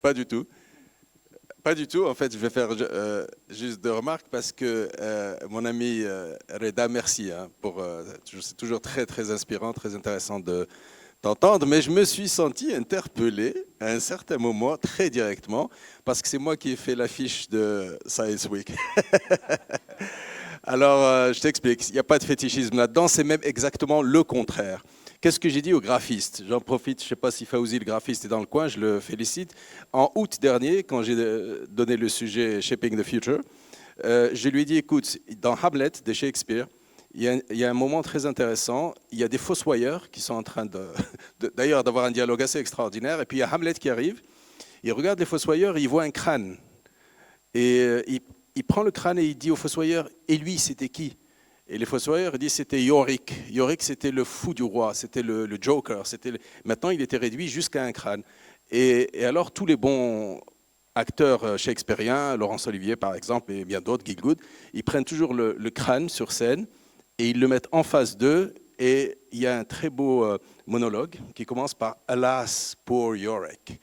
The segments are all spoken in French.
Pas du tout. Pas du tout. En fait, je vais faire juste deux remarques parce que mon ami Reda, merci hein, c'est toujours très très inspirant, très intéressant d'entendre. Mais je me suis senti interpellé à un certain moment, très directement, parce que c'est moi qui ai fait l'affiche de Science Week. Alors, je t'explique. Il n'y a pas de fétichisme là-dedans. C'est même exactement le contraire. Qu'est-ce que j'ai dit au graphiste? J'en profite, je ne sais pas si Fawzi, le graphiste, est dans le coin, je le félicite. En août dernier, quand j'ai donné le sujet Shaping the Future, je lui ai dit, écoute, dans Hamlet de Shakespeare, il y a un moment très intéressant. Il y a des fossoyeurs qui sont en train d'ailleurs d'avoir un dialogue assez extraordinaire. Et puis il y a Hamlet qui arrive. Il regarde les fossoyeurs et il voit un crâne. Et il prend le crâne et il dit au fossoyeur, et lui, c'était qui? Et les fossoyeurs disent c'était Yorick. Yorick, c'était le fou du roi, c'était le Joker. Maintenant, il était réduit jusqu'à un crâne. Et alors, tous les bons acteurs shakespeariens, Laurence Olivier par exemple, et bien d'autres, Gielgud, ils prennent toujours le crâne sur scène et ils le mettent en face d'eux. Et il y a un très beau monologue qui commence par Alas, poor Yorick.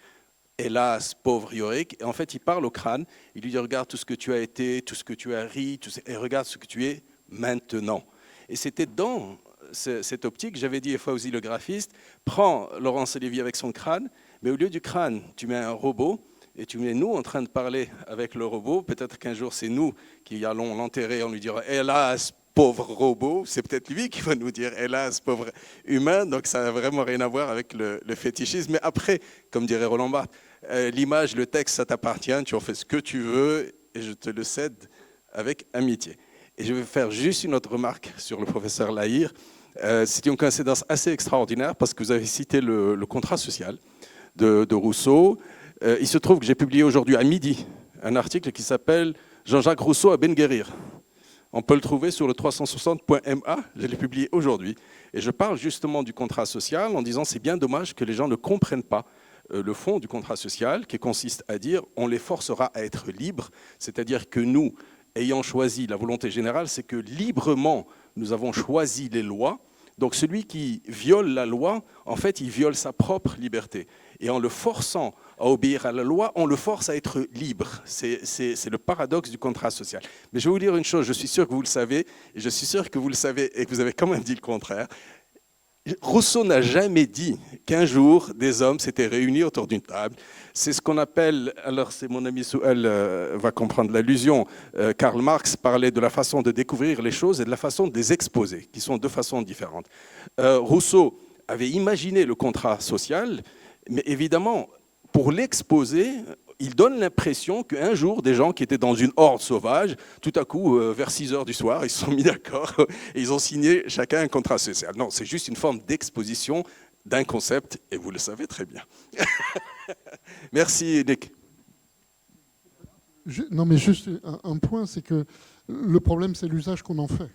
Hélas, pauvre Yorick. Et en fait, il parle au crâne. Il lui dit regarde tout ce que tu as été, tout ce que tu as ri, et regarde ce que tu es maintenant. Et c'était dans cette optique, j'avais dit à Fawzi le graphiste, prends Laurence Olivier avec son crâne, mais au lieu du crâne, tu mets un robot et tu mets nous en train de parler avec le robot. Peut-être qu'un jour, c'est nous qui allons l'enterrer, on lui dira hélas, pauvre robot. C'est peut-être lui qui va nous dire hélas, pauvre humain. Donc ça n'a vraiment rien à voir avec le fétichisme. Mais après, comme dirait Roland Barthes, l'image, le texte, ça t'appartient, tu en fais ce que tu veux et je te le cède avec amitié. Et je vais faire juste une autre remarque sur le professeur Lahire. C'est une coïncidence assez extraordinaire parce que vous avez cité le contrat social de Rousseau. Il se trouve que j'ai publié aujourd'hui à midi un article qui s'appelle Jean-Jacques Rousseau à Ben Guérir. On peut le trouver sur le 360.ma, je l'ai publié aujourd'hui. Et je parle justement du contrat social en disant c'est bien dommage que les gens ne comprennent pas le fond du contrat social qui consiste à dire on les forcera à être libres, c'est-à-dire que nous, ayant choisi la volonté générale, c'est que librement, nous avons choisi les lois. Donc celui qui viole la loi, en fait, il viole sa propre liberté. Et en le forçant à obéir à la loi, on le force à être libre. C'est le paradoxe du contrat social. Mais je vais vous dire une chose, je suis sûr que vous le savez, et je suis sûr que vous le savez et que vous avez quand même dit le contraire. Rousseau n'a jamais dit qu'un jour, des hommes s'étaient réunis autour d'une table. C'est ce qu'on appelle, alors c'est mon ami Souhel va comprendre l'allusion, Karl Marx parlait de la façon de découvrir les choses et de la façon de les exposer, qui sont deux façons différentes. Rousseau avait imaginé le contrat social, mais évidemment, pour l'exposer, il donne l'impression qu'un jour, des gens qui étaient dans une horde sauvage, tout à coup, vers 6 heures du soir, ils se sont mis d'accord et ils ont signé chacun un contrat social. Non, c'est juste une forme d'exposition d'un concept, et vous le savez très bien. Merci, Nick. Non, mais juste un point, c'est que le problème, c'est l'usage qu'on en fait.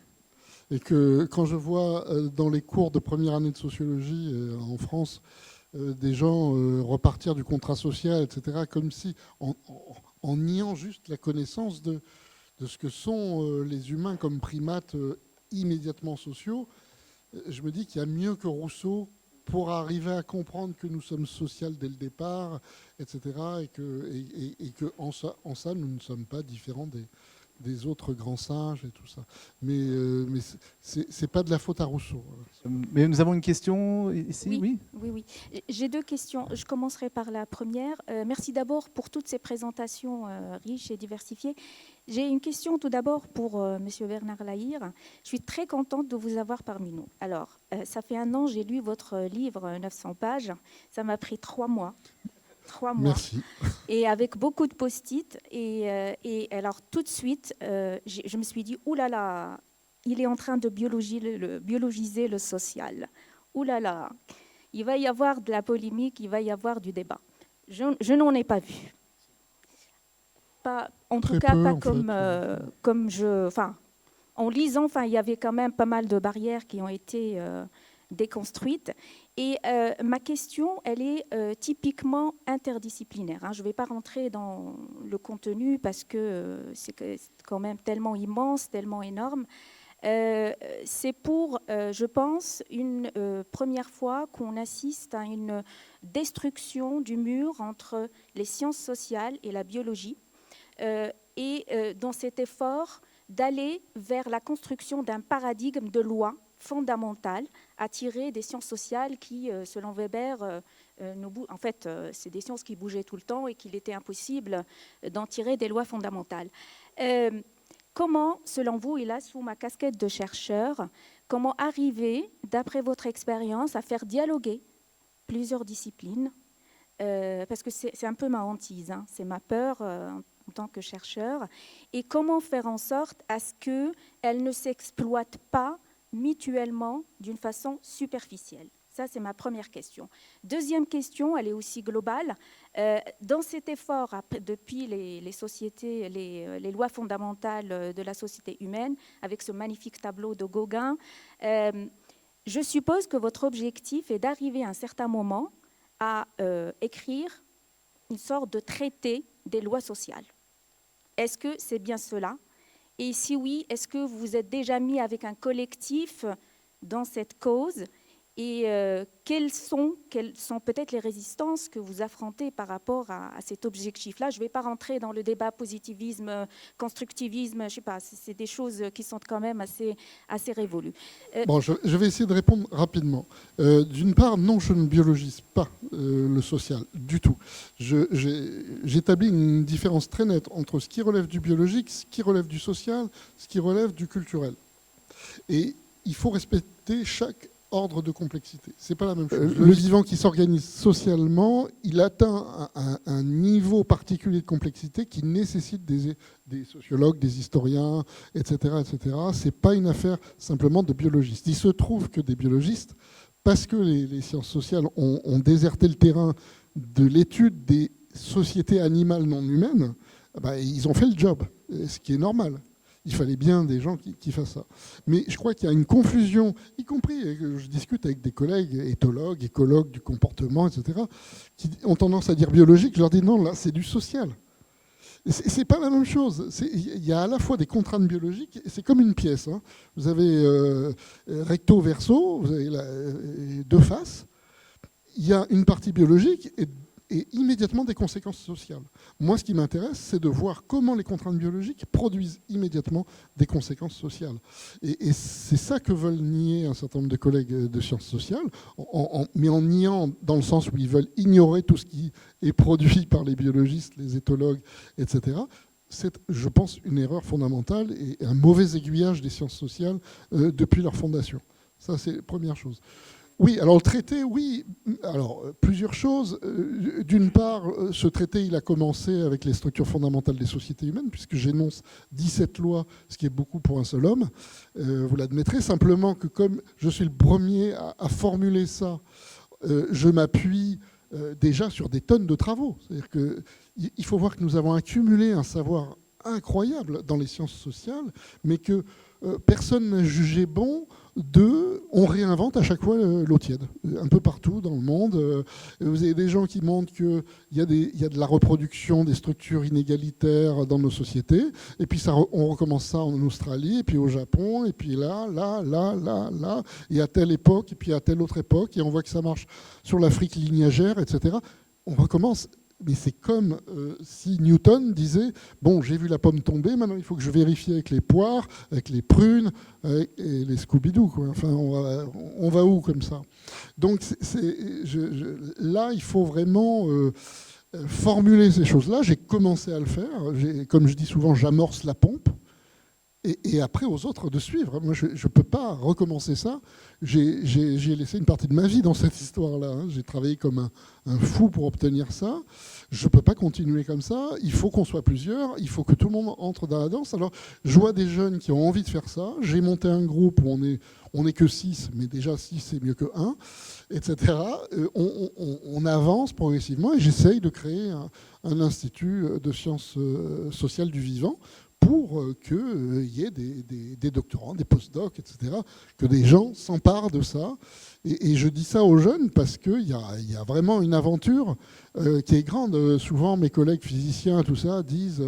Et que quand je vois dans les cours de première année de sociologie en France, des gens repartir du contrat social, etc., comme si, en niant juste la connaissance de ce que sont les humains comme primates immédiatement sociaux, je me dis qu'il y a mieux que Rousseau pour arriver à comprendre que nous sommes sociaux dès le départ, etc., et que en ça, nous ne sommes pas différents des autres grands singes et tout ça. Mais c'est pas de la faute à Rousseau. Mais nous avons une question ici, oui. Oui. J'ai deux questions. Je commencerai par la première. Merci d'abord pour toutes ces présentations riches et diversifiées. J'ai une question tout d'abord pour Monsieur Bernard Lahire. Je suis très contente de vous avoir parmi nous. Alors, ça fait 1 an, j'ai lu votre livre, 900 pages. Ça m'a pris 3 mois. 3 mois. Merci. Et avec beaucoup de post-it. Et alors, tout de suite, je me suis dit, oulala, il est en train de biologiser le social. Oulala, il va y avoir de la polémique, il va y avoir du débat. Je n'en ai pas vu. Pas, en tout cas, pas comme je... Enfin, en lisant, il y avait quand même pas mal de barrières qui ont été déconstruites. Et ma question, elle est typiquement interdisciplinaire. Je ne vais pas rentrer dans le contenu parce que c'est quand même tellement immense, tellement énorme. C'est pour, je pense, une première fois qu'on assiste à une destruction du mur entre les sciences sociales et la biologie, dans cet effort d'aller vers la construction d'un paradigme de loi fondamentale à tirer des sciences sociales qui, selon Weber, en fait, c'est des sciences qui bougeaient tout le temps et qu'il était impossible d'en tirer des lois fondamentales. Comment, selon vous, et là sous ma casquette de chercheur, comment arriver, d'après votre expérience, à faire dialoguer plusieurs disciplines, parce que c'est un peu ma hantise, hein, c'est ma peur en tant que chercheur, et comment faire en sorte à ce qu'elles ne s'exploitent pas mutuellement d'une façon superficielle. Ça, c'est ma première question. Deuxième question, elle est aussi globale. Dans cet effort, depuis les sociétés, les lois fondamentales de la société humaine, avec ce magnifique tableau de Gauguin, je suppose que votre objectif est d'arriver à un certain moment à écrire une sorte de traité des lois sociales. Est-ce que c'est bien cela? Et si oui, est-ce que vous vous êtes déjà mis avec un collectif dans cette cause? Et quelles sont peut-être les résistances que vous affrontez par rapport à cet objectif-là? Je ne vais pas rentrer dans le débat positivisme, constructivisme, je ne sais pas, c'est des choses qui sont quand même assez révolues. Bon, je vais essayer de répondre rapidement. D'une part, non, je ne biologise pas le social, du tout. J'établis une différence très nette entre ce qui relève du biologique, ce qui relève du social, ce qui relève du culturel. Et il faut respecter chaque ordre de complexité. C'est pas la même chose. Le vivant qui s'organise socialement, il atteint un niveau particulier de complexité qui nécessite des sociologues, des historiens, etc., etc. C'est pas une affaire simplement de biologistes. Il se trouve que des biologistes, parce que les sciences sociales ont déserté le terrain de l'étude des sociétés animales non humaines, bah, ils ont fait le job, ce qui est normal. Il fallait bien des gens qui fassent ça. Mais je crois qu'il y a une confusion, y compris, je discute avec des collègues éthologues, écologues du comportement, etc., qui ont tendance à dire biologique. Je leur dis non, là, c'est du social. C'est pas la même chose. Il y a à la fois des contraintes biologiques, et c'est comme une pièce. Hein. Vous avez recto, verso, vous avez deux faces. Il y a une partie biologique et immédiatement des conséquences sociales. Moi, ce qui m'intéresse, c'est de voir comment les contraintes biologiques produisent immédiatement des conséquences sociales. Et c'est ça que veulent nier un certain nombre de collègues de sciences sociales, mais en niant dans le sens où ils veulent ignorer tout ce qui est produit par les biologistes, les éthologues, etc. C'est, je pense, une erreur fondamentale et un mauvais aiguillage des sciences sociales depuis leur fondation. Ça, c'est la première chose. Oui, alors le traité, oui. Alors, plusieurs choses. D'une part, ce traité, il a commencé avec les structures fondamentales des sociétés humaines, puisque j'énonce 17 lois, ce qui est beaucoup pour un seul homme. Vous l'admettrez. Simplement que comme je suis le premier à formuler ça, je m'appuie déjà sur des tonnes de travaux. C'est-à-dire qu'il faut voir que nous avons accumulé un savoir incroyable dans les sciences sociales, mais que personne n'a jugé bon on réinvente à chaque fois l'eau tiède, un peu partout dans le monde. Vous avez des gens qui montrent qu'il y a de la reproduction des structures inégalitaires dans nos sociétés, et puis on recommence ça en Australie, et puis au Japon, et puis là, et à telle époque, et puis à telle autre époque, et on voit que ça marche sur l'Afrique lignagère, etc. On recommence. Mais c'est comme si Newton disait « Bon, j'ai vu la pomme tomber, maintenant il faut que je vérifie avec les poires, avec les prunes, et les Scooby-Doo. » Enfin, on va où comme ça? Donc là, il faut vraiment formuler ces choses-là. J'ai commencé à le faire. Comme je dis souvent, j'amorce la pompe. Et après, aux autres de suivre. Moi, je ne peux pas recommencer ça. J'ai laissé une partie de ma vie dans cette histoire-là. Hein. J'ai travaillé comme un fou pour obtenir ça. Je ne peux pas continuer comme ça. Il faut qu'on soit plusieurs. Il faut que tout le monde entre dans la danse. Alors, je vois des jeunes qui ont envie de faire ça. J'ai monté un groupe où on n'est que 6, mais déjà 6, c'est mieux que 1, etc. On avance progressivement et j'essaye de créer un institut de sciences sociales du vivant pour qu'il y ait des doctorants, des post-docs, etc., que des gens s'emparent de ça. Et je dis ça aux jeunes parce qu'il y a vraiment une aventure qui est grande. Souvent, mes collègues physiciens, tout ça, disent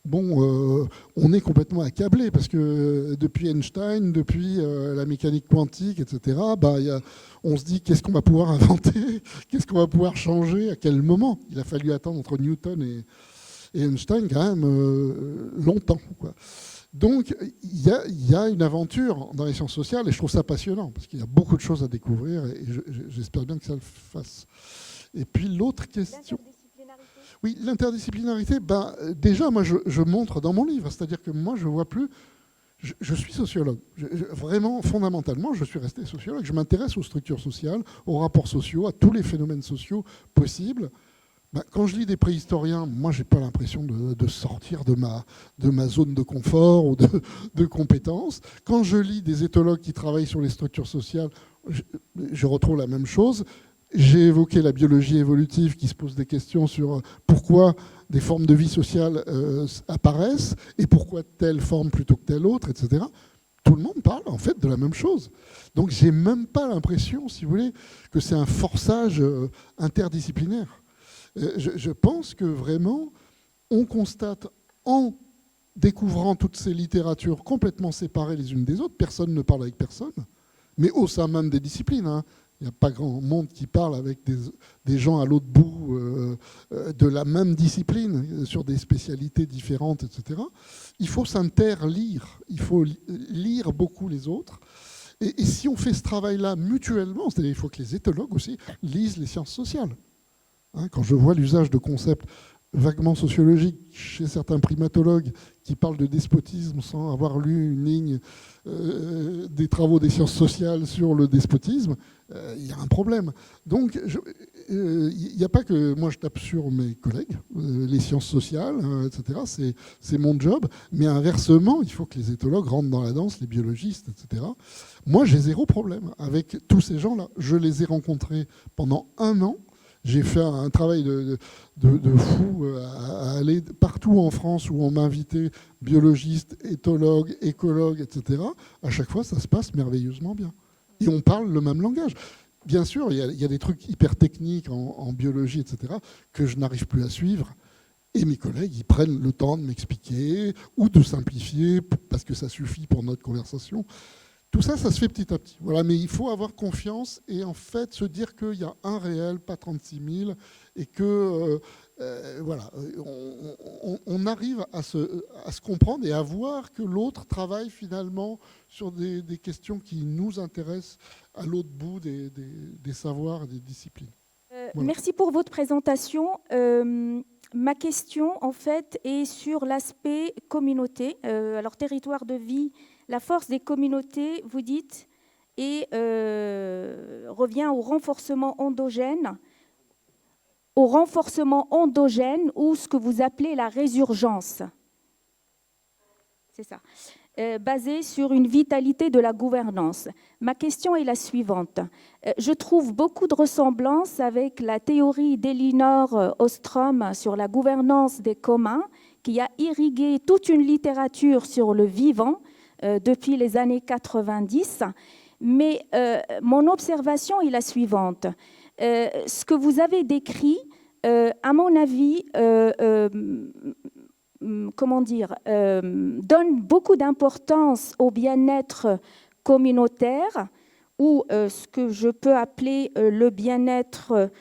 bon, on est complètement accablé parce que depuis Einstein, depuis la mécanique quantique, etc., on se dit qu'est-ce qu'on va pouvoir inventer, qu'est-ce qu'on va pouvoir changer, à quel moment. Il a fallu attendre entre Newton et Einstein quand même longtemps, quoi. Donc il y a une aventure dans les sciences sociales et je trouve ça passionnant parce qu'il y a beaucoup de choses à découvrir et j'espère bien que ça le fasse. Et puis l'autre question... Oui, l'interdisciplinarité, déjà, moi, je montre dans mon livre. C'est-à-dire que moi, je vois plus... Je suis sociologue. Vraiment, fondamentalement, je suis resté sociologue. Je m'intéresse aux structures sociales, aux rapports sociaux, à tous les phénomènes sociaux possibles. Quand je lis des préhistoriens, moi, je n'ai pas l'impression de sortir de ma zone de confort ou de compétences. Quand je lis des éthologues qui travaillent sur les structures sociales, je retrouve la même chose. J'ai évoqué la biologie évolutive qui se pose des questions sur pourquoi des formes de vie sociale apparaissent et pourquoi telle forme plutôt que telle autre, etc. Tout le monde parle en fait de la même chose. Donc j'ai même pas l'impression, si vous voulez, que c'est un forçage interdisciplinaire. Je pense que vraiment, on constate en découvrant toutes ces littératures complètement séparées les unes des autres, personne ne parle avec personne, mais au sein même des disciplines, hein. Il n'y a pas grand monde qui parle avec des gens à l'autre bout de la même discipline, sur des spécialités différentes, etc. Il faut s'interlire, il faut lire beaucoup les autres. Et si on fait ce travail-là mutuellement, c'est-à-dire qu'il faut que les éthologues aussi lisent les sciences sociales. Hein, quand je vois l'usage de concepts vaguement sociologiques chez certains primatologues qui parlent de despotisme sans avoir lu une ligne des travaux des sciences sociales sur le despotisme, il y a un problème. Donc, il n'y a pas que moi je tape sur mes collègues, les sciences sociales, etc. C'est mon job. Mais inversement, il faut que les éthologues rentrent dans la danse, les biologistes, etc. Moi, j'ai zéro problème avec tous ces gens-là. Je les ai rencontrés pendant 1 an. J'ai fait un travail de fou à aller partout en France où on m'invitait, biologistes, éthologues, écologues, etc. À chaque fois, ça se passe merveilleusement bien. Et on parle le même langage. Bien sûr, il y a des trucs hyper techniques en biologie, etc., que je n'arrive plus à suivre. Et mes collègues, ils prennent le temps de m'expliquer ou de simplifier parce que ça suffit pour notre conversation. Tout ça, ça se fait petit à petit. Voilà, mais il faut avoir confiance et en fait se dire qu'il y a un réel, pas 36 000, et que voilà, on arrive à se comprendre et à voir que l'autre travaille finalement sur des questions qui nous intéressent à l'autre bout des savoirs et des disciplines. Voilà. Merci pour votre présentation. Ma question, en fait, est sur l'aspect communauté. Alors, territoire de vie, la force des communautés, vous dites, et revient au renforcement endogène ou ce que vous appelez la résurgence. C'est ça. Basé sur une vitalité de la gouvernance. Ma question est la suivante. Je trouve beaucoup de ressemblances avec la théorie d'Elinor Ostrom sur la gouvernance des communs, qui a irrigué toute une littérature sur le vivant depuis les années 90. Mais mon observation est la suivante. Ce que vous avez décrit, à mon avis, donne beaucoup d'importance au bien-être communautaire ou ce que je peux appeler le bien-être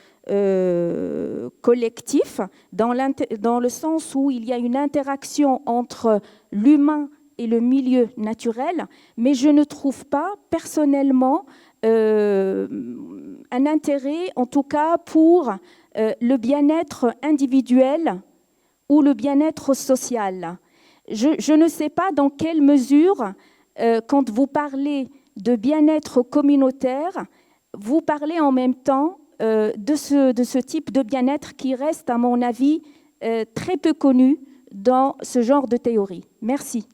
collectif, dans le sens où il y a une interaction entre l'humain et le milieu naturel, mais je ne trouve pas personnellement un intérêt, en tout cas pour le bien-être individuel ou le bien-être social. Je ne sais pas dans quelle mesure, quand vous parlez de bien-être communautaire, vous parlez en même temps de ce type de bien-être qui reste, à mon avis, très peu connu dans ce genre de théorie. Merci.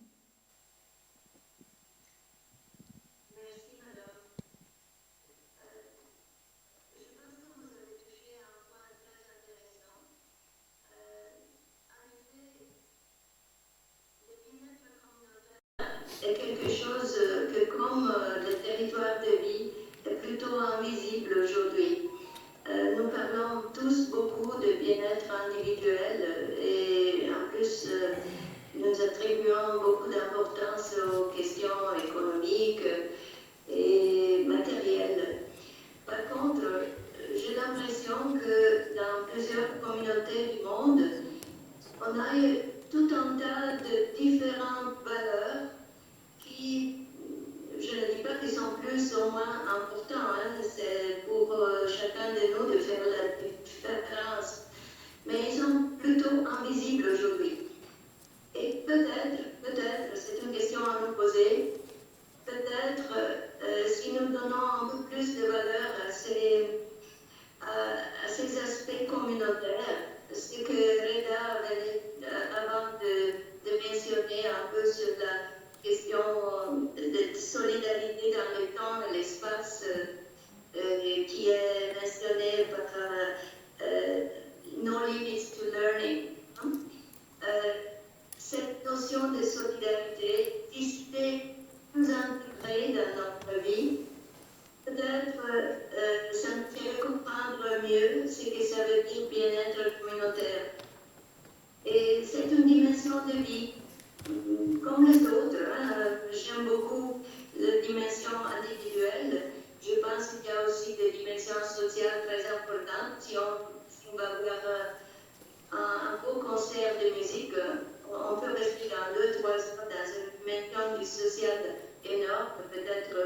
C'est quelque chose que, comme le territoire de vie, est plutôt invisible aujourd'hui. Nous parlons tous beaucoup de bien-être individuel et en plus, nous attribuons beaucoup d'importance aux questions économiques et matérielles. Par contre, j'ai l'impression que dans plusieurs communautés du monde, on a eu tout un tas de différentes valeurs qui, je ne dis pas qu'ils sont plus ou moins importants, hein, c'est pour chacun de nous de faire la différence, mais ils sont plutôt invisibles aujourd'hui. Et peut-être, c'est une question à nous poser, peut-être si nous donnons un peu plus de valeur à ces aspects communautaires, ce que Reda venait avant de mentionner un peu sur la question de solidarité dans le temps et l'espace qui est mentionnée par No Limits to Learning. Cette notion de solidarité, si c'était plus intégrée dans notre vie, peut-être ça nous ferait comprendre mieux ce que ça veut dire bien-être communautaire. Et c'est une dimension de vie, comme les autres. Hein. J'aime beaucoup la dimension individuelle. Je pense qu'il y a aussi des dimensions sociales très importantes. Si on va voir un beau concert de musique, on peut rester dans 2-3 heures dans une dimension du social énorme. Peut-être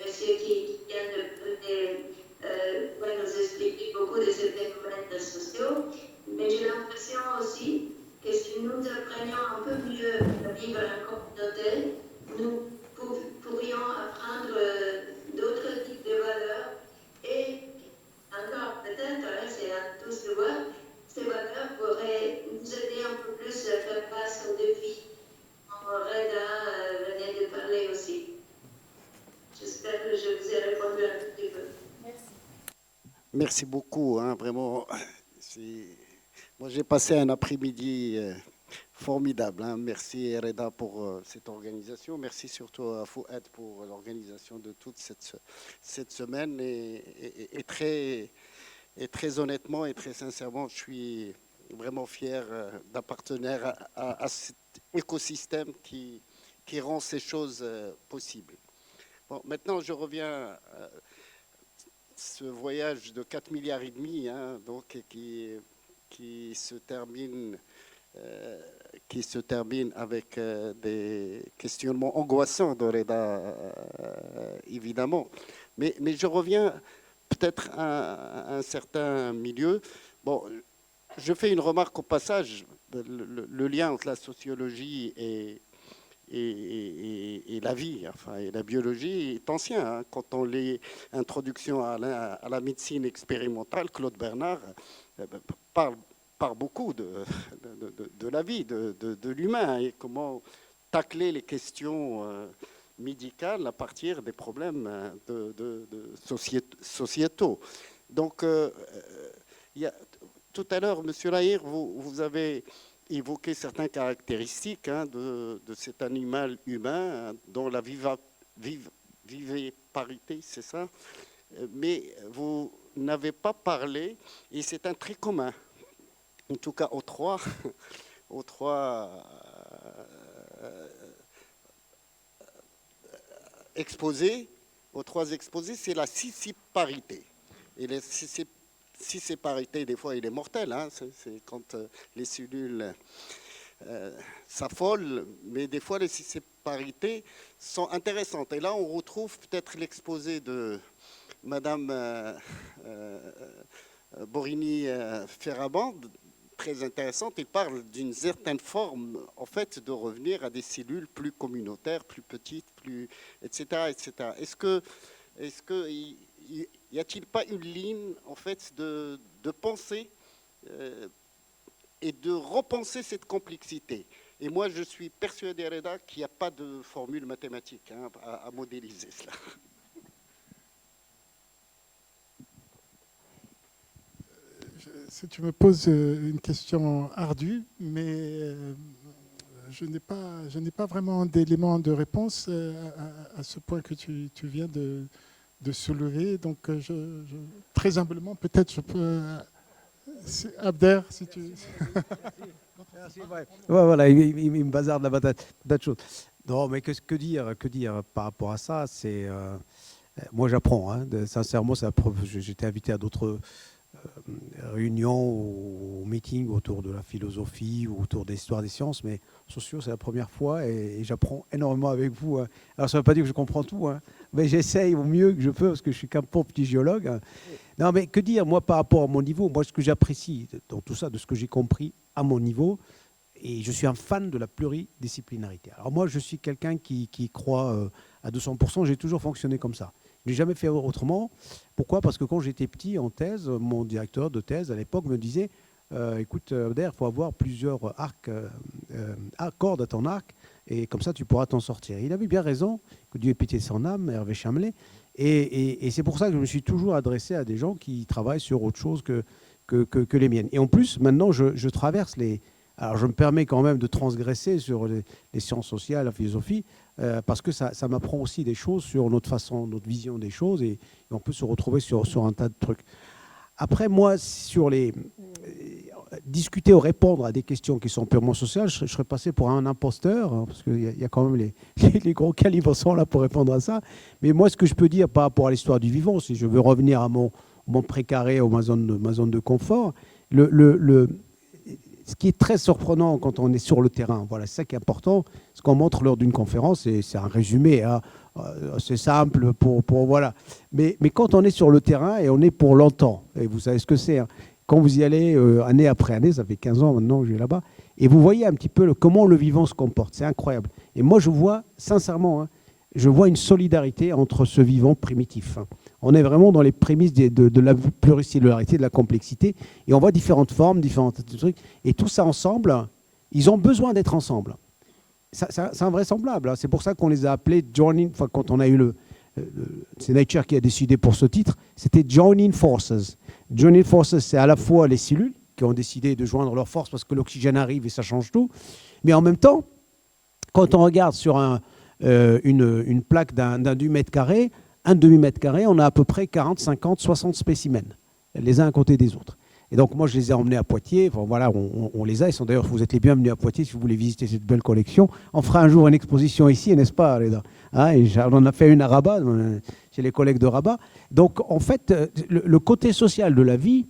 monsieur qui vient de nous expliquer beaucoup de ces phénomènes sociaux. Mais j'ai l'impression aussi que si nous apprenions un peu mieux à vivre en communauté, nous pourrions apprendre d'autres types de valeurs et encore peut-être, hein, c'est à tous de voir, ces valeurs pourraient nous aider un peu plus à faire face aux défis. Reda venait de parler aussi. J'espère que je vous ai répondu un tout petit peu. Merci. Merci beaucoup, hein, vraiment. Moi, j'ai passé un après-midi formidable. Hein. Merci Reda pour cette organisation. Merci surtout à Fouad pour l'organisation de toute cette semaine. Et très honnêtement et très sincèrement, je suis vraiment fier d'un partenaire à cet écosystème qui rend ces choses possibles. Bon, maintenant, je reviens à ce voyage de 4,5 milliards, hein, donc, qui se termine avec des questionnements angoissants de Reda, évidemment. Mais je reviens peut-être à un certain milieu. Bon, je fais une remarque au passage. Le lien entre la sociologie et la vie, enfin, et la biologie est ancien. Hein. Quand on lit Introduction à la médecine expérimentale, Claude Bernard parle beaucoup de la vie, de l'humain et comment tacler les questions médicales à partir des problèmes sociétaux. Donc, tout à l'heure, M. Lahire, vous avez évoquer certaines caractéristiques hein, de cet animal humain dont la viviparité, c'est ça, mais vous n'avez pas parlé, et c'est un trait commun, en tout cas aux trois exposés, c'est la scissiparité. Et la scissiparité, des fois, il est mortel. Hein, c'est quand les cellules s'affolent, mais des fois, les scissiparités sont intéressantes. Et là, on retrouve peut-être l'exposé de Madame Borini-Ferraband, très intéressante. Il parle d'une certaine forme, en fait, de revenir à des cellules plus communautaires, plus petites, etc., etc. Est-ce que y a-t-il pas une ligne, en fait, de pensée et de repenser cette complexité? Et moi, je suis persuadé, Reda, qu'il n'y a pas de formule mathématique hein, à modéliser cela. Tu me poses une question ardue, mais je n'ai pas vraiment d'éléments de réponse à ce point que tu viens de soulever. Donc, très humblement, peut-être je peux... Abder, si tu... C'est vrai. Ouais, voilà, il me bazarde la patate chaude. Non, mais que dire par rapport à ça, c'est moi j'apprends, hein, sincèrement, c'est la preuve. J'étais invité à d'autres réunions ou meetings autour de la philosophie ou autour des histoires des sciences, mais sociaux, c'est la première fois et j'apprends énormément avec vous, hein. Alors, ça ne veut pas dire que je comprends tout, hein, mais j'essaye au mieux que je peux parce que je suis qu'un pauvre petit géologue, hein. Non, mais que dire, moi, par rapport à mon niveau, moi, ce que j'apprécie dans tout ça, de ce que j'ai compris à mon niveau, et je suis un fan de la pluridisciplinarité. Alors, moi, je suis quelqu'un qui croit à 200%, j'ai toujours fonctionné comme ça. Je n'ai jamais fait autrement. Pourquoi ? Parce que quand j'étais petit en thèse, mon directeur de thèse à l'époque me disait écoute, Abder, il faut avoir plusieurs cordes à ton arc, et comme ça tu pourras t'en sortir. Il avait bien raison, que Dieu ait pitié de son âme, Hervé Chamelet. Et c'est pour ça que je me suis toujours adressé à des gens qui travaillent sur autre chose que les miennes. Et en plus, maintenant, je traverse les... Alors, je me permets quand même de transgresser sur les sciences sociales, la philosophie, parce que ça m'apprend aussi des choses sur notre façon, notre vision des choses, et on peut se retrouver sur un tas de trucs. Après, moi, sur les discuter ou répondre à des questions qui sont purement sociales, je serais passé pour un imposteur, hein, parce qu'il y a quand même les gros calibres sont là pour répondre à ça. Mais moi, ce que je peux dire par rapport à l'histoire du vivant, si je veux revenir à mon précaré ou ma zone de confort, ce qui est très surprenant quand on est sur le terrain, voilà, c'est ça qui est important, ce qu'on montre lors d'une conférence, et c'est un résumé, hein, c'est simple voilà. Mais quand on est sur le terrain et on est pour longtemps, et vous savez ce que c'est, hein, quand vous y allez année après année, ça fait 15 ans maintenant que je vais là-bas, et vous voyez un petit peu comment le vivant se comporte, c'est incroyable. Et moi je vois, sincèrement, hein, je vois une solidarité entre ce vivant primitif, hein. On est vraiment dans les prémices de la pluricellularité, de la complexité, et on voit différentes formes, différents trucs, et tout ça ensemble, ils ont besoin d'être ensemble. C'est invraisemblable, hein. C'est pour ça qu'on les a appelés Joining, enfin quand on a eu c'est Nature qui a décidé pour ce titre, c'était Joining Forces. Joining Forces, c'est à la fois les cellules qui ont décidé de joindre leurs forces parce que l'oxygène arrive et ça change tout, mais en même temps, quand on regarde sur une plaque d'un demi-mètre carré, un demi-mètre carré, on a à peu près 40, 50, 60 spécimens, les uns à côté des autres. Et donc, moi, je les ai emmenés à Poitiers. Enfin, voilà, on les a. Ils sont d'ailleurs, vous êtes les bienvenus à Poitiers si vous voulez visiter cette belle collection. On fera un jour une exposition ici, n'est-ce pas, Reda, hein, et on en a fait une à Rabat, chez les collègues de Rabat. Donc, en fait, le côté social de la vie,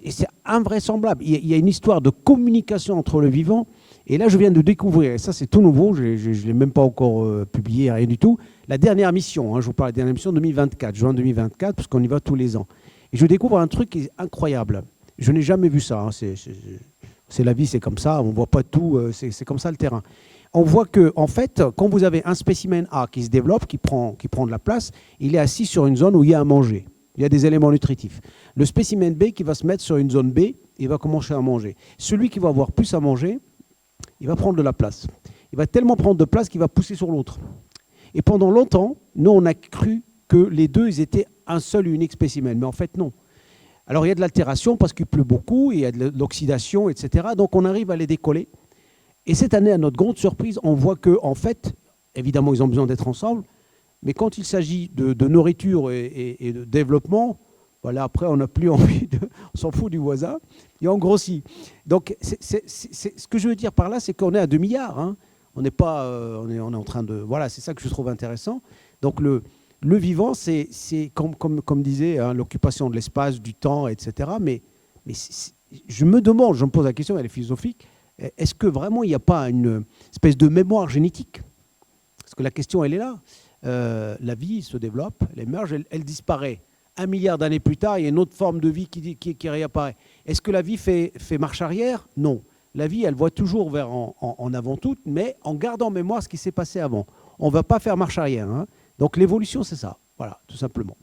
c'est invraisemblable. Il y a une histoire de communication entre le vivant. Et là, je viens de découvrir, et ça c'est tout nouveau, je ne l'ai même pas encore publié, rien du tout, la dernière mission, hein, je vous parle de la dernière mission 2024, juin 2024, parce qu'on y va tous les ans. Et je découvre un truc qui est incroyable. Je n'ai jamais vu ça, hein. C'est la vie, c'est comme ça, on ne voit pas tout, c'est comme ça le terrain. On voit que, en fait, quand vous avez un spécimen A qui se développe, qui prend de la place, il est assis sur une zone où il y a à manger. Il y a des éléments nutritifs. Le spécimen B qui va se mettre sur une zone B, il va commencer à manger. Celui qui va avoir plus à manger, il va prendre de la place. Il va tellement prendre de place qu'il va pousser sur l'autre. Et pendant longtemps, nous, on a cru que les deux, ils étaient un seul et unique spécimen. Mais en fait, non. Alors, il y a de l'altération parce qu'il pleut beaucoup, il y a de l'oxydation, etc. Donc, on arrive à les décoller. Et cette année, à notre grande surprise, on voit qu'en fait, évidemment, ils ont besoin d'être ensemble. Mais quand il s'agit de nourriture et de développement, voilà, après, on n'a plus envie on s'en fout du voisin, et on grossit. Donc, ce que je veux dire par là, c'est qu'on est à 2 milliards. Hein. On n'est pas, on est en train de... Voilà, c'est ça que je trouve intéressant. Donc, le vivant, c'est comme disait, hein, l'occupation de l'espace, du temps, etc. Mais je me demande, je me pose la question, elle est philosophique, est-ce que vraiment il n'y a pas une espèce de mémoire génétique ? Parce que la question, elle est là. La vie se développe, elle émerge, elle disparaît. 1 milliard d'années plus tard, il y a une autre forme de vie qui réapparaît. Est-ce que la vie fait marche arrière ? Non. La vie, elle voit toujours vers en avant toute, mais en gardant en mémoire ce qui s'est passé avant. On ne va pas faire marche arrière, hein. Donc l'évolution, c'est ça. Voilà, tout simplement.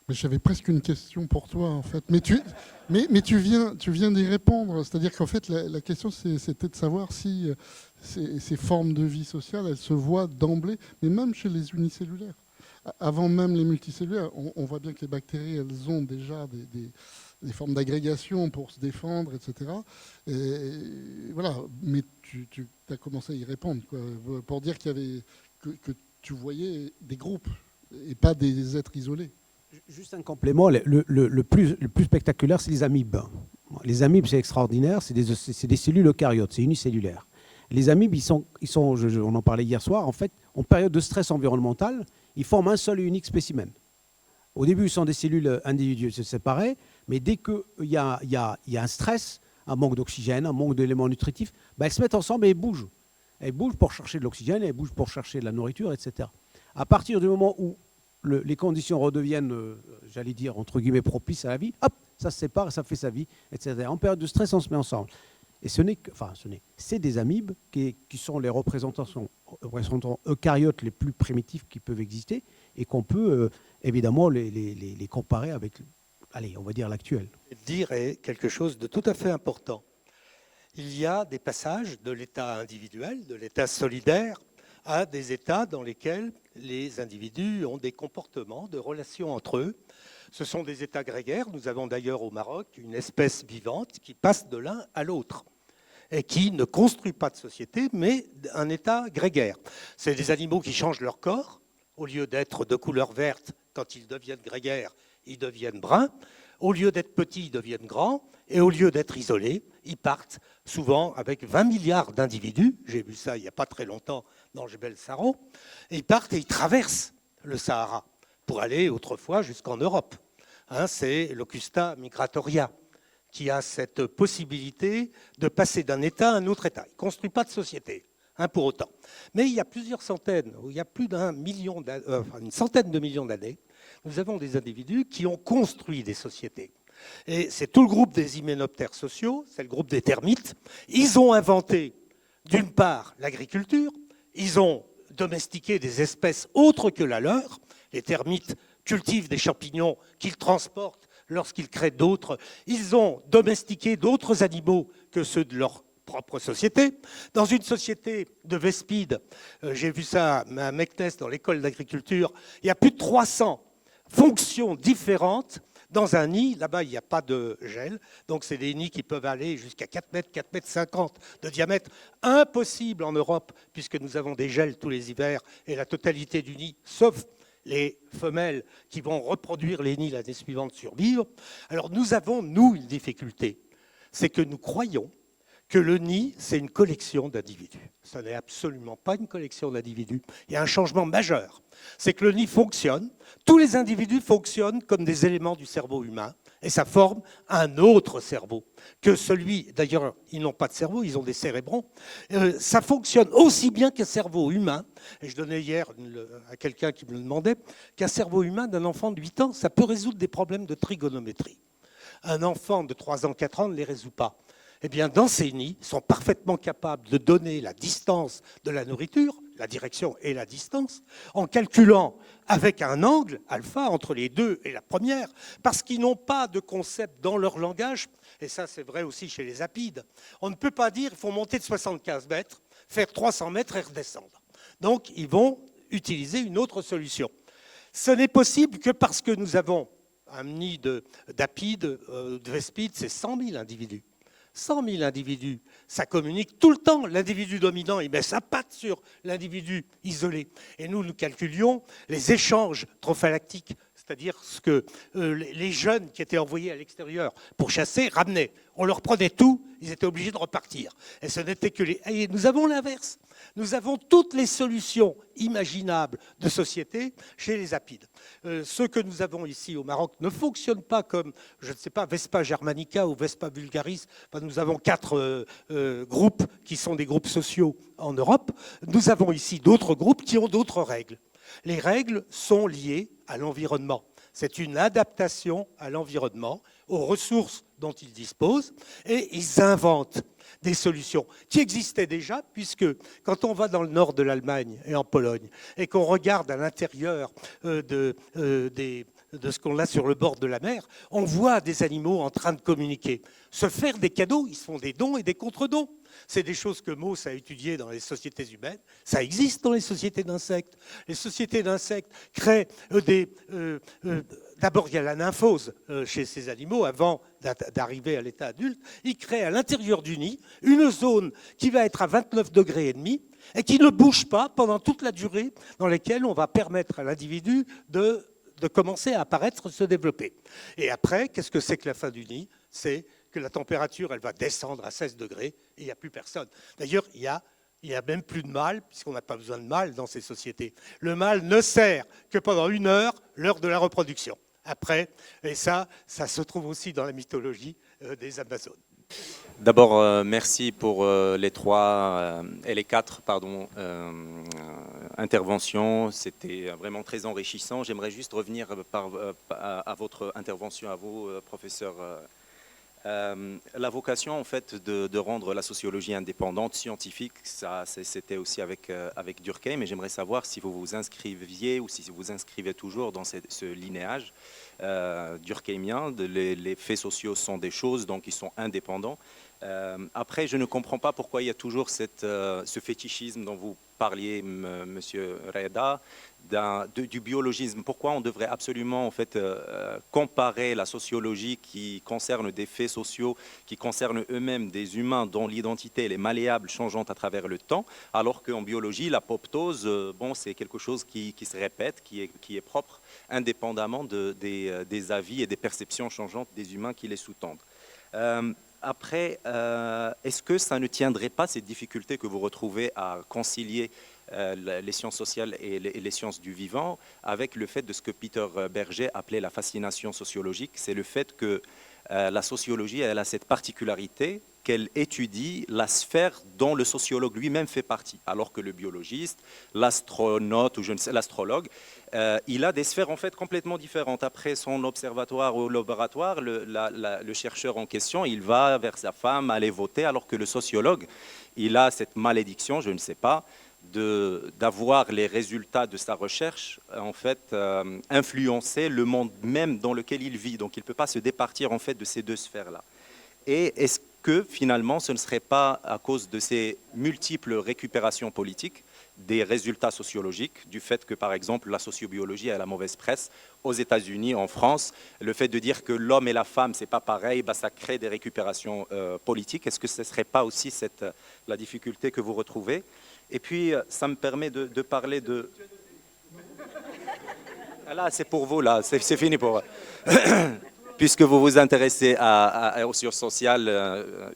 Mais j'avais presque une question pour toi, en fait. Mais tu viens d'y répondre. C'est-à-dire qu'en fait, la question, c'était de savoir si ces formes de vie sociale, elles se voient d'emblée, mais même chez les unicellulaires. Avant même les multicellulaires, on voit bien que les bactéries, elles ont déjà des formes d'agrégation pour se défendre, etc. Et voilà, mais tu as commencé à y répondre, quoi, pour dire qu'il y avait que tu voyais des groupes et pas des êtres isolés. Juste un complément, le plus spectaculaire, c'est les amibes. Les amibes, c'est extraordinaire, c'est des cellules eucaryotes, c'est unicellulaire. Les amibes, on en parlait hier soir, en fait, en période de stress environnemental, ils forment un seul et unique spécimen. Au début, ce sont des cellules individuelles séparées, mais dès qu'il y a un stress, un manque d'oxygène, un manque d'éléments nutritifs, elles se mettent ensemble et elles bougent. Elles bougent pour chercher de l'oxygène, elles bougent pour chercher de la nourriture, etc. À partir du moment où les conditions redeviennent, j'allais dire, entre guillemets, propices à la vie, hop, ça se sépare, ça fait sa vie, etc. En période de stress, on se met ensemble. Et c'est des amibes qui sont les représentants eucaryotes les plus primitifs qui peuvent exister et qu'on peut évidemment les comparer avec, allez, on va dire l'actuel. Dire est quelque chose de tout à fait important. Il y a des passages de l'état individuel, de l'état solidaire, à des états dans lesquels les individus ont des comportements, de relations entre eux. Ce sont des états grégaires. Nous avons d'ailleurs au Maroc une espèce vivante qui passe de l'un à l'autre et qui ne construit pas de société, mais un état grégaire. C'est des animaux qui changent leur corps. Au lieu d'être de couleur verte, quand ils deviennent grégaires, ils deviennent bruns. Au lieu d'être petits, ils deviennent grands. Et au lieu d'être isolés, ils partent souvent avec 20 milliards d'individus. J'ai vu ça il n'y a pas très longtemps dans Jebel Saro. Et ils partent et ils traversent le Sahara pour aller autrefois jusqu'en Europe. C'est l'Ocusta migratoria qui a cette possibilité de passer d'un état à un autre état. Il ne construit pas de société, pour autant. Mais il y a plusieurs centaines, il y a plus une centaine de millions d'années, nous avons des individus qui ont construit des sociétés. Et c'est tout le groupe des hyménoptères sociaux, c'est le groupe des termites. Ils ont inventé, d'une part, l'agriculture, ils ont domestiqué des espèces autres que la leur. Les termites cultivent des champignons qu'ils transportent lorsqu'ils créent d'autres. Ils ont domestiqué d'autres animaux que ceux de leur propre société. Dans une société de Vespides, j'ai vu ça à Meknès dans l'école d'agriculture, il y a plus de 300 fonctions différentes dans un nid. Là-bas, il n'y a pas de gel, donc c'est des nids qui peuvent aller jusqu'à 4 mètres, 4 mètres 50 de diamètre. Impossible en Europe, puisque nous avons des gels tous les hivers et la totalité du nid, sauf les femelles qui vont reproduire les nids l'année suivante survivre. Alors nous avons, nous, une difficulté. C'est que nous croyons que le nid, c'est une collection d'individus. Ce n'est absolument pas une collection d'individus. Il y a un changement majeur. C'est que le nid fonctionne, tous les individus fonctionnent comme des éléments du cerveau humain, et ça forme un autre cerveau que celui, d'ailleurs, ils n'ont pas de cerveau, ils ont des cérébrons. Ça fonctionne aussi bien qu'un cerveau humain. Et je donnais hier à quelqu'un qui me le demandait, qu'un cerveau humain d'un enfant de 8 ans, ça peut résoudre des problèmes de trigonométrie. Un enfant de 3 ans, 4 ans ne les résout pas. Eh bien, dans ces nids, ils sont parfaitement capables de donner la distance de la nourriture, la direction et la distance, en calculant avec un angle alpha entre les deux et la première, parce qu'ils n'ont pas de concept dans leur langage, et ça c'est vrai aussi chez les apides. On ne peut pas dire qu'il faut monter de 75 mètres, faire 300 mètres et redescendre. Donc, ils vont utiliser une autre solution. Ce n'est possible que parce que nous avons un nid d'apides, de vespides, c'est 100 000 individus. 100 000 individus, ça communique tout le temps. L'individu dominant, il met sa patte sur l'individu isolé. Et nous calculions les échanges trophylactiques, c'est-à-dire ce que les jeunes qui étaient envoyés à l'extérieur pour chasser ramenaient. On leur prenait tout, ils étaient obligés de repartir. Et ce n'était que les... Et nous avons l'inverse. Nous avons toutes les solutions imaginables de société chez les apides. Ceux que nous avons ici au Maroc ne fonctionnent pas comme, je ne sais pas, Vespa germanica ou Vespa vulgaris. Enfin, nous avons 4 groupes qui sont des groupes sociaux en Europe. Nous avons ici d'autres groupes qui ont d'autres règles. Les règles sont liées à l'environnement. C'est une adaptation à l'environnement, aux ressources dont ils disposent, et ils inventent des solutions qui existaient déjà, puisque quand on va dans le nord de l'Allemagne et en Pologne, et qu'on regarde à l'intérieur de ce qu'on a sur le bord de la mer, on voit des animaux en train de communiquer. Se faire des cadeaux, ils se font des dons et des contre-dons. C'est des choses que Mauss a étudiées dans les sociétés humaines. Ça existe dans les sociétés d'insectes. Les sociétés d'insectes créent d'abord, il y a la nymphose chez ces animaux avant d'arriver à l'état adulte. Ils créent à l'intérieur du nid une zone qui va être à 29 degrés et demi et qui ne bouge pas pendant toute la durée dans laquelle on va permettre à l'individu de commencer à apparaître, se développer. Et après, qu'est-ce que c'est que la fin du nid? C'est que la température, elle va descendre à 16 degrés et il n'y a plus personne. D'ailleurs, il y a même plus de mâle, puisqu'on n'a pas besoin de mâle dans ces sociétés. Le mâle ne sert que pendant 1 heure, l'heure de la reproduction. Après, et ça se trouve aussi dans la mythologie des Amazones. D'abord, merci pour les 4 interventions. C'était vraiment très enrichissant. J'aimerais juste revenir à votre intervention, à vous, professeur. La vocation, en fait, de rendre la sociologie indépendante, scientifique, c'était aussi avec Durkheim, mais j'aimerais savoir si vous vous inscriviez ou si vous vous inscrivez toujours dans ce linéage durkheimien. Les faits sociaux sont des choses, donc ils sont indépendants. Après, je ne comprends pas pourquoi il y a toujours ce fétichisme dont vous parliez, Monsieur Reda, du biologisme. Pourquoi on devrait absolument en fait, comparer la sociologie qui concerne des faits sociaux, qui concernent eux-mêmes des humains dont l'identité est malléable, changeante à travers le temps, alors qu'en biologie, l'apoptose, c'est quelque chose qui se répète, qui est propre, indépendamment des avis et des perceptions changeantes des humains qui les sous-tendent. Après, est-ce que ça ne tiendrait pas, ces difficultés que vous retrouvez à concilier les sciences sociales et les sciences du vivant, avec le fait de ce que Peter Berger appelait la fascination sociologique? C'est le fait que la sociologie, elle a cette particularité qu'elle étudie la sphère dont le sociologue lui-même fait partie, alors que le biologiste, l'astronaute ou l'astrologue, il a des sphères en fait complètement différentes. Après son observatoire ou laboratoire, le chercheur en question, il va vers sa femme aller voter, alors que le sociologue, il a cette malédiction, je ne sais pas, d'avoir les résultats de sa recherche en fait influencer le monde même dans lequel il vit. Donc il ne peut pas se départir en fait de ces deux sphères-là. Et est-ce que finalement ce ne serait pas à cause de ces multiples récupérations politiques des résultats sociologiques, du fait que par exemple la sociobiologie a la mauvaise presse aux États-Unis, en France, le fait de dire que l'homme et la femme c'est pas pareil, ça crée des récupérations politiques. Est-ce que ce ne serait pas aussi la difficulté que vous retrouvez? Et puis ça me permet de parler de... Là c'est pour vous, là c'est fini pour... Puisque vous vous intéressez aux sciences sociales,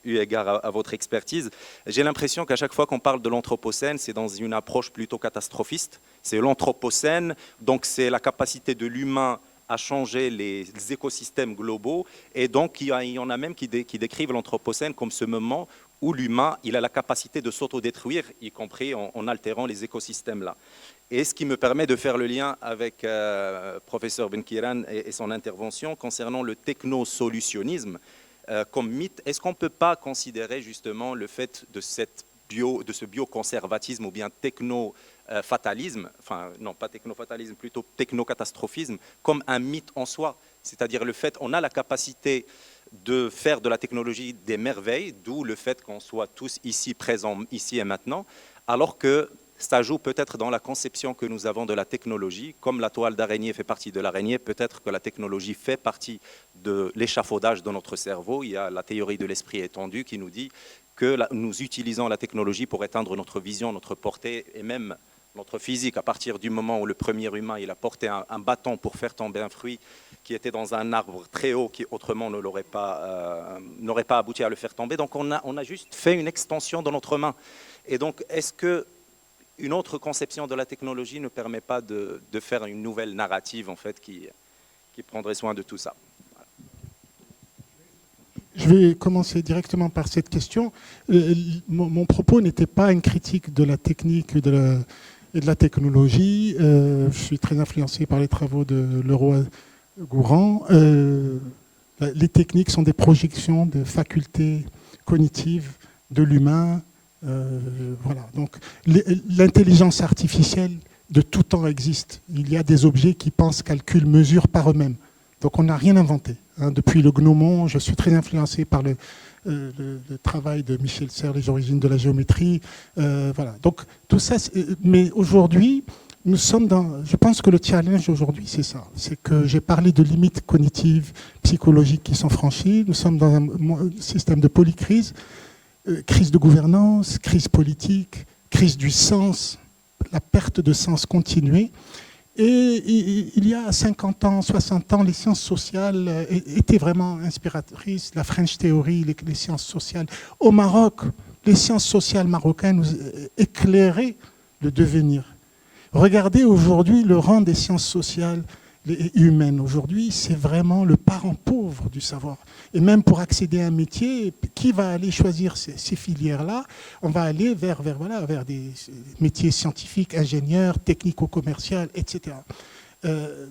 eu égard à votre expertise, j'ai l'impression qu'à chaque fois qu'on parle de l'anthropocène, c'est dans une approche plutôt catastrophiste. C'est l'anthropocène, donc c'est la capacité de l'humain à changer les écosystèmes globaux. Et donc il y en a même qui décrivent l'anthropocène comme ce moment où l'humain il a la capacité de s'autodétruire, y compris en altérant les écosystèmes là. Et ce qui me permet de faire le lien avec professeur Benkiran et son intervention concernant le technosolutionnisme comme mythe. Est-ce qu'on ne peut pas considérer justement le fait de ce bioconservatisme ou bien technofatalisme, enfin non pas technofatalisme, plutôt technocatastrophisme, comme un mythe en soi? C'est-à-dire le fait qu'on a la capacité de faire de la technologie des merveilles, d'où le fait qu'on soit tous ici présents, ici et maintenant, alors que ça joue peut-être dans la conception que nous avons de la technologie. Comme la toile d'araignée fait partie de l'araignée, peut-être que la technologie fait partie de l'échafaudage de notre cerveau. Il y a la théorie de l'esprit étendu qui nous dit que nous utilisons la technologie pour éteindre notre vision, notre portée et même notre physique. À partir du moment où le premier humain il a porté un bâton pour faire tomber un fruit qui était dans un arbre très haut, qui autrement n'aurait pas abouti à le faire tomber. Donc on a juste fait une extension de notre main. Et donc est-ce que une autre conception de la technologie ne permet pas de faire une nouvelle narrative en fait, qui prendrait soin de tout ça? Voilà. Je vais commencer directement par cette question. Mon propos n'était pas une critique de la technique et de la technologie. Je suis très influencé par les travaux de Leroy Gourand. Les techniques sont des projections de facultés cognitives de l'humain. Voilà. Donc, l'intelligence artificielle de tout temps existe. Il y a des objets qui pensent, calculent, mesurent par eux-mêmes. Donc on n'a rien inventé. Depuis le gnomon, je suis très influencé par le travail de Michel Serres, les origines de la géométrie. Voilà. Donc tout ça, mais aujourd'hui, nous sommes dans... Je pense que le challenge aujourd'hui, c'est ça. C'est que j'ai parlé de limites cognitives, psychologiques qui sont franchies. Nous sommes dans un système de polycrise. Crise de gouvernance, crise politique, crise du sens, la perte de sens continuée. Et il y a 50 ans, 60 ans, les sciences sociales étaient vraiment inspiratrices, la French Theory, les sciences sociales. Au Maroc, les sciences sociales marocaines nous éclairaient le devenir. Regardez aujourd'hui le rang des sciences sociales et humaines. Aujourd'hui, c'est vraiment le parent pauvre du savoir. Et même pour accéder à un métier, qui va aller choisir ces filières-là? On va aller vers des métiers scientifiques, ingénieurs, technico-commerciaux, etc.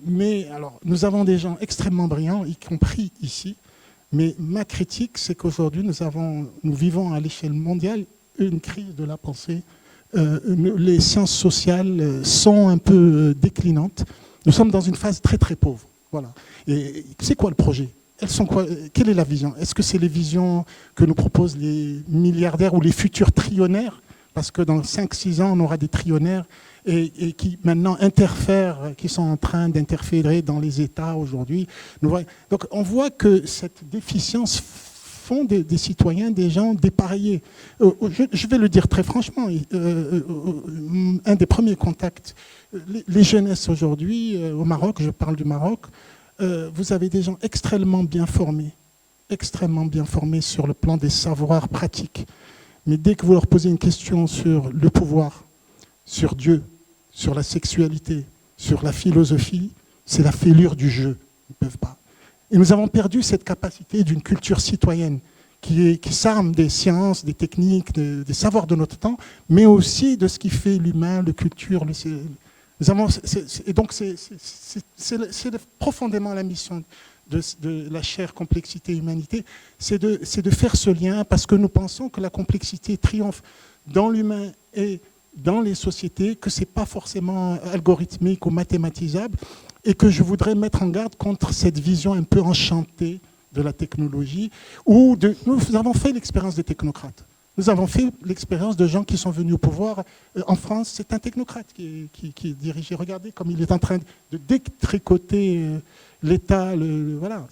Mais alors, nous avons des gens extrêmement brillants, y compris ici. Mais ma critique, c'est qu'aujourd'hui, nous vivons à l'échelle mondiale une crise de la pensée. Les sciences sociales sont un peu déclinantes. Nous sommes dans une phase très très pauvre. Voilà. Et c'est quoi le projet? Quelle est la vision? Est-ce que c'est les visions que nous proposent les milliardaires ou les futurs trillionnaires? Parce que dans 5-6 ans, on aura des trillionnaires et qui maintenant interfèrent, qui sont en train d'interférer dans les États aujourd'hui. Donc on voit que cette déficience font des citoyens, des gens dépareillés. Je vais le dire très franchement, un des premiers contacts, les jeunesses aujourd'hui au Maroc, je parle du Maroc, vous avez des gens extrêmement bien formés sur le plan des savoirs pratiques. Mais dès que vous leur posez une question sur le pouvoir, sur Dieu, sur la sexualité, sur la philosophie, c'est la fêlure du jeu. Ils ne peuvent pas. Et nous avons perdu cette capacité d'une culture citoyenne qui s'arme des sciences, des techniques, des savoirs de notre temps, mais aussi de ce qui fait l'humain, la culture. Et donc c'est profondément la mission de la chère complexité humanité, c'est de faire ce lien, parce que nous pensons que la complexité triomphe dans l'humain et dans les sociétés, que ce n'est pas forcément algorithmique ou mathématisable, et que je voudrais mettre en garde contre cette vision un peu enchantée de la technologie, nous avons fait l'expérience des technocrates. Nous avons fait l'expérience de gens qui sont venus au pouvoir. En France, c'est un technocrate qui dirigeait. Regardez comme il est en train de détricoter l'État. Voilà.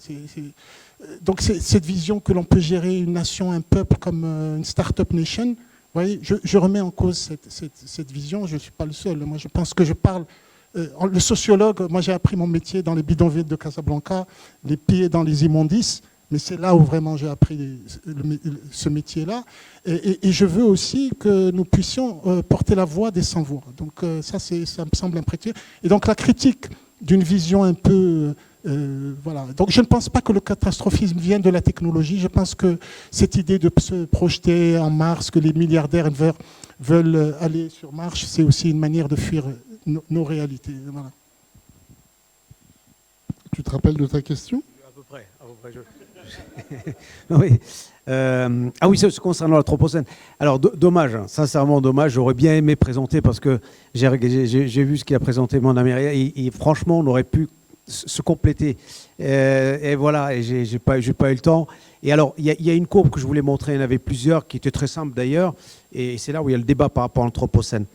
Donc c'est cette vision que l'on peut gérer une nation, un peuple comme une start-up nation. Vous voyez, je remets en cause cette vision. Je ne suis pas le seul. Moi, je pense que je parle... le sociologue, moi j'ai appris mon métier dans les bidonvilles de Casablanca, les pieds dans les immondices, mais c'est là où vraiment j'ai appris ce métier-là. Et je veux aussi que nous puissions porter la voix des sans-voix. Donc ça me semble imprécieux. Et donc la critique d'une vision un peu... voilà. Donc je ne pense pas que le catastrophisme vienne de la technologie. Je pense que cette idée de se projeter en Mars, que les milliardaires veulent aller sur Mars, c'est aussi une manière de fuir nos réalités. Voilà. Tu te rappelles de ta question? À peu près. Oui. Ah oui, c'est concernant l'Anthropocène. Alors, dommage, hein, sincèrement dommage. J'aurais bien aimé présenter, parce que j'ai vu ce qu'il a présenté mon ami, et franchement, on aurait pu se compléter. Et voilà, et j'ai pas eu le temps. Et alors, il y a une courbe que je voulais montrer, il y en avait plusieurs, qui était très simple d'ailleurs, et c'est là où il y a le débat par rapport à l'Anthropocène.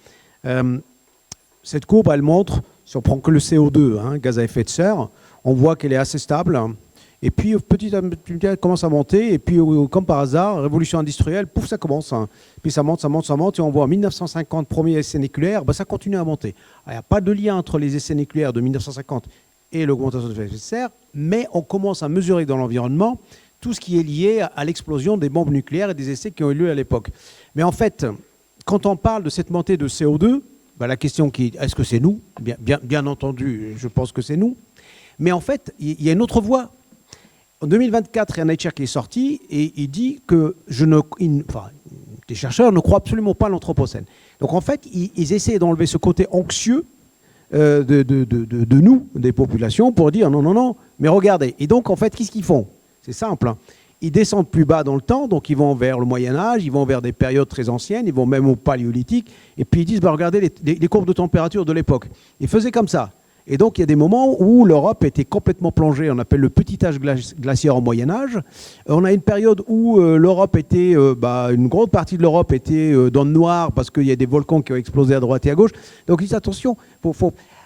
Cette courbe, elle montre, si on prend que le CO2, hein, gaz à effet de serre, on voit qu'elle est assez stable. Et puis, petit à petit, elle commence à monter. Et puis, comme par hasard, révolution industrielle, pouf, ça commence. Hein. Puis ça monte. Et on voit en 1950, premier essai nucléaire, ça continue à monter. Il n'y a pas de lien entre les essais nucléaires de 1950 et l'augmentation de l'effet de serre, mais on commence à mesurer dans l'environnement tout ce qui est lié à l'explosion des bombes nucléaires et des essais qui ont eu lieu à l'époque. Mais en fait, quand on parle de cette montée de CO2, la question qui est, est-ce que c'est nous? Bien entendu, je pense que c'est nous. Mais en fait, il y a une autre voie. En 2024, il y a Nature qui est sorti et il dit que les chercheurs ne croient absolument pas à l'Anthropocène. Donc en fait, ils essaient d'enlever ce côté anxieux de nous, des populations, pour dire non, mais regardez. Et donc en fait, qu'est-ce qu'ils font? C'est simple. Hein. Ils descendent plus bas dans le temps, donc ils vont vers le Moyen-Âge, ils vont vers des périodes très anciennes, ils vont même au Paléolithique, et puis ils disent, regardez les courbes de température de l'époque. Ils faisaient comme ça. Et donc il y a des moments où l'Europe était complètement plongée, on appelle le petit âge glaciaire au Moyen-Âge. On a une période où l'Europe était, une grande partie de l'Europe était dans le noir, parce qu'il y a des volcans qui ont explosé à droite et à gauche. Donc ils disent, attention,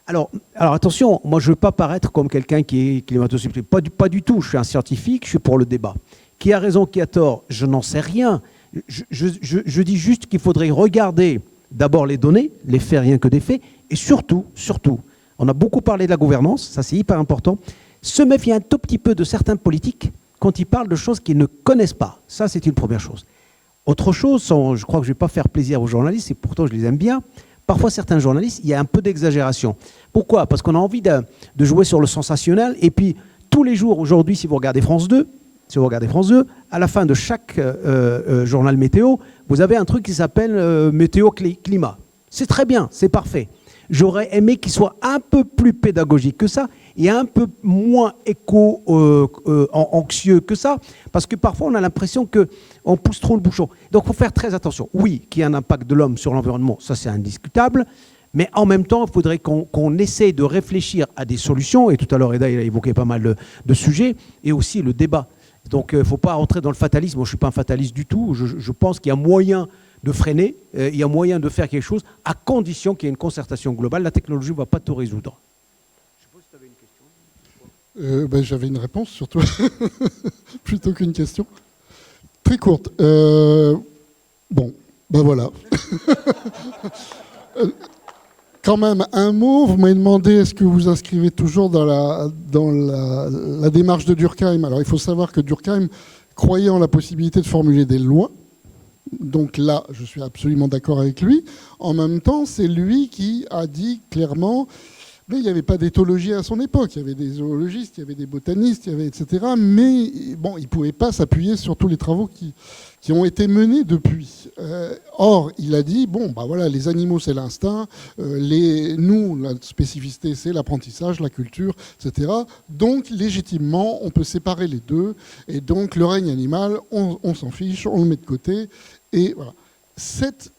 Alors attention, moi je ne veux pas paraître comme quelqu'un qui est climato-sceptique. Pas du tout, je suis un scientifique, je suis pour le débat. Qui a raison, qui a tort, je n'en sais rien. Je dis juste qu'il faudrait regarder d'abord les données, les faits rien que des faits, et surtout, On a beaucoup parlé de la gouvernance, ça c'est hyper important. Se méfier un tout petit peu de certains politiques quand ils parlent de choses qu'ils ne connaissent pas. Ça, c'est une première chose. Autre chose, je crois que je ne vais pas faire plaisir aux journalistes, et pourtant je les aime bien. Parfois, certains journalistes, il y a un peu d'exagération. Pourquoi? Parce qu'on a envie de jouer sur le sensationnel. Et puis, tous les jours, aujourd'hui, si vous regardez France 2, à la fin de chaque journal météo, vous avez un truc qui s'appelle météo climat. C'est très bien, c'est parfait. J'aurais aimé qu'il soit un peu plus pédagogique que ça et un peu moins anxieux que ça, parce que parfois on a l'impression qu'on pousse trop le bouchon. Donc il faut faire très attention. Oui, qu'il y ait un impact de l'homme sur l'environnement, ça c'est indiscutable, mais en même temps, il faudrait qu'on essaye de réfléchir à des solutions, et tout à l'heure Eda il a évoqué pas mal de sujets, et aussi le débat. Donc il ne faut pas rentrer dans le fatalisme. Moi je ne suis pas un fataliste du tout, je pense qu'il y a moyen de freiner, il y a moyen de faire quelque chose, à condition qu'il y ait une concertation globale. La technologie ne va pas tout résoudre. Je suppose que tu avais une question. J'avais une réponse surtout, plutôt qu'une question. Très courte. Bon, ben voilà. Quand même, un mot, vous m'avez demandé est-ce que vous inscrivez toujours dans la démarche de Durkheim. Alors il faut savoir que Durkheim croyait en la possibilité de formuler des lois. Donc là, je suis absolument d'accord avec lui. En même temps, c'est lui qui a dit clairement, mais il n'y avait pas d'éthologie à son époque. Il y avait des zoologistes, il y avait des botanistes, il y avait etc. Mais bon, il ne pouvait pas s'appuyer sur tous les travaux qui ont été menés depuis. Or, il a dit, bon, bah voilà, les animaux, c'est l'instinct. Nous, la spécificité, c'est l'apprentissage, la culture, etc. Donc, légitimement, on peut séparer les deux. Et donc, le règne animal, on s'en fiche, on le met de côté. Et voilà. Cette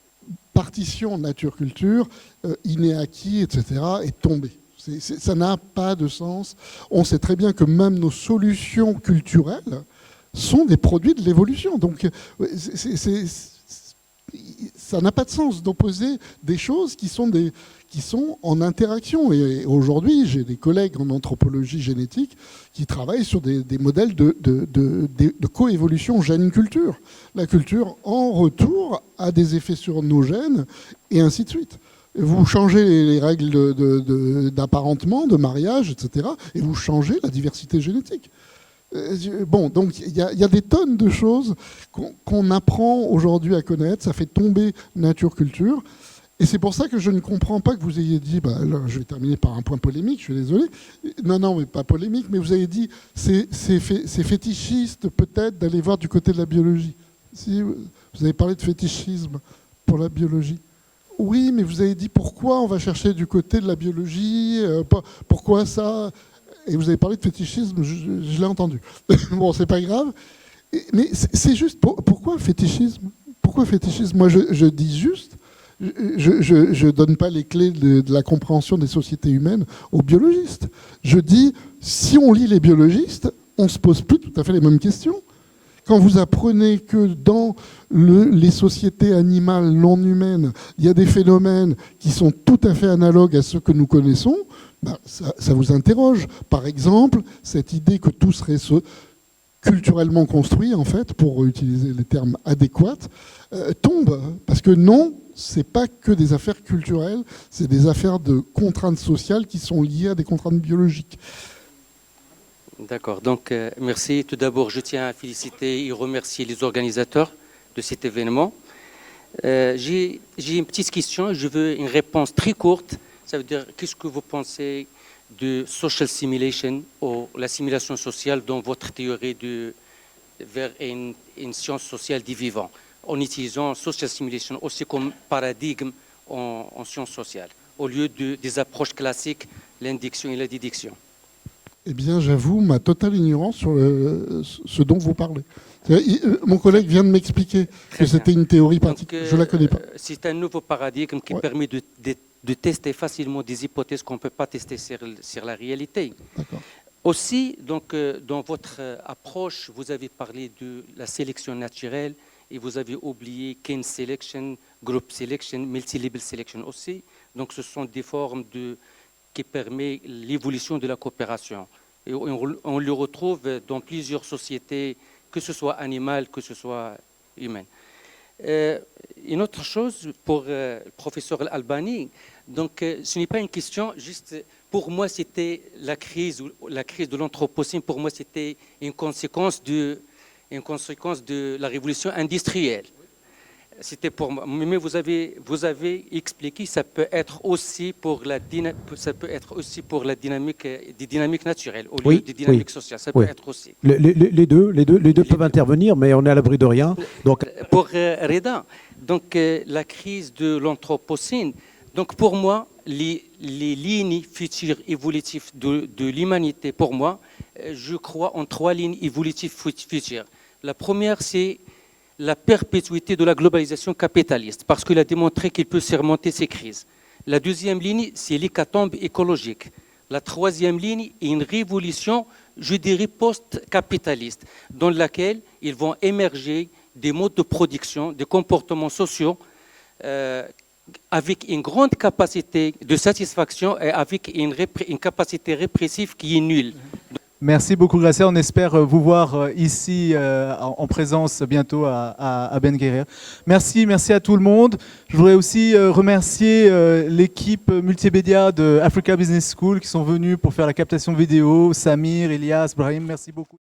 partition nature-culture, inné-acquis, etc., est tombée. Ça n'a pas de sens. On sait très bien que même nos solutions culturelles sont des produits de l'évolution. Donc, ça n'a pas de sens d'opposer des choses qui sont en interaction. Et aujourd'hui, j'ai des collègues en anthropologie génétique qui travaillent sur des modèles de coévolution gène-culture. La culture, en retour, a des effets sur nos gènes, et ainsi de suite. Vous changez les règles d'apparentement, de mariage, etc., et vous changez la diversité génétique. Bon, donc il y a des tonnes de choses qu'on apprend aujourd'hui à connaître. Ça fait tomber nature-culture. Et c'est pour ça que je ne comprends pas que vous ayez dit, là, je vais terminer par un point polémique, je suis désolé. Non, mais pas polémique, mais vous avez dit, c'est fétichiste peut-être d'aller voir du côté de la biologie. Si, vous avez parlé de fétichisme pour la biologie. Oui, mais vous avez dit pourquoi on va chercher du côté de la biologie, pourquoi ça. Et vous avez parlé de fétichisme, je l'ai entendu. Bon, c'est pas grave. Mais c'est juste, pourquoi fétichisme? Pourquoi fétichisme? Moi, je dis juste, je donne pas les clés de la compréhension des sociétés humaines aux biologistes. Je dis, si on lit les biologistes, on se pose plus tout à fait les mêmes questions. Quand vous apprenez que dans les sociétés animales non humaines, il y a des phénomènes qui sont tout à fait analogues à ceux que nous connaissons, ça vous interroge. Par exemple, cette idée que tout serait culturellement construit, en fait, pour utiliser les termes adéquats, tombe. Parce que non, c'est pas que des affaires culturelles, c'est des affaires de contraintes sociales qui sont liées à des contraintes biologiques. D'accord, donc merci. Tout d'abord, je tiens à féliciter et remercier les organisateurs de cet événement. J'ai une petite question, je veux une réponse très courte. Ça veut dire, qu'est-ce que vous pensez de social simulation ou la simulation sociale dans votre théorie vers une science sociale du vivant, en utilisant social simulation aussi comme paradigme en sciences sociales, au lieu des approches classiques, l'induction et la déduction? Eh bien, j'avoue ma totale ignorance sur ce dont vous parlez. Mon collègue vient de m'expliquer que c'était une théorie particulière. Je ne la connais pas. C'est un nouveau paradigme qui permet de tester facilement des hypothèses qu'on ne peut pas tester sur la réalité. Aussi, donc, dans votre approche, vous avez parlé de la sélection naturelle et vous avez oublié kin selection, group selection, multi-level selection aussi. Donc, ce sont des formes qui permettent l'évolution de la coopération. Et on le retrouve dans plusieurs sociétés, que ce soit animales, que ce soit humaines. Une autre chose pour le professeur Albani, donc ce n'est pas une question juste, pour moi c'était la crise de l'anthropocène, pour moi c'était une conséquence de la révolution industrielle. C'était pour moi, mais vous avez expliqué ça peut être aussi pour la dynamique des dynamiques naturelles au lieu des dynamiques sociales, ça peut être aussi. Les deux peuvent intervenir, mais on est à l'abri de rien. Donc pour Reda, donc la crise de l'anthropocène, donc pour moi les lignes futures évolutives de l'humanité, pour moi je crois en 3 lignes évolutives futures. La première, c'est la perpétuité de la globalisation capitaliste, parce qu'il a démontré qu'il peut surmonter ces crises. La deuxième ligne, c'est l'hécatombe écologique. La troisième ligne est une révolution, je dirais, post-capitaliste, dans laquelle ils vont émerger des modes de production, des comportements sociaux, avec une grande capacité de satisfaction et avec une capacité répressive qui est nulle. Merci beaucoup, Gracia. On espère vous voir ici en présence bientôt à Ben Guerir. Merci à tout le monde. Je voudrais aussi remercier l'équipe multimédia de Africa Business School qui sont venus pour faire la captation vidéo. Samir, Elias, Brahim, merci beaucoup.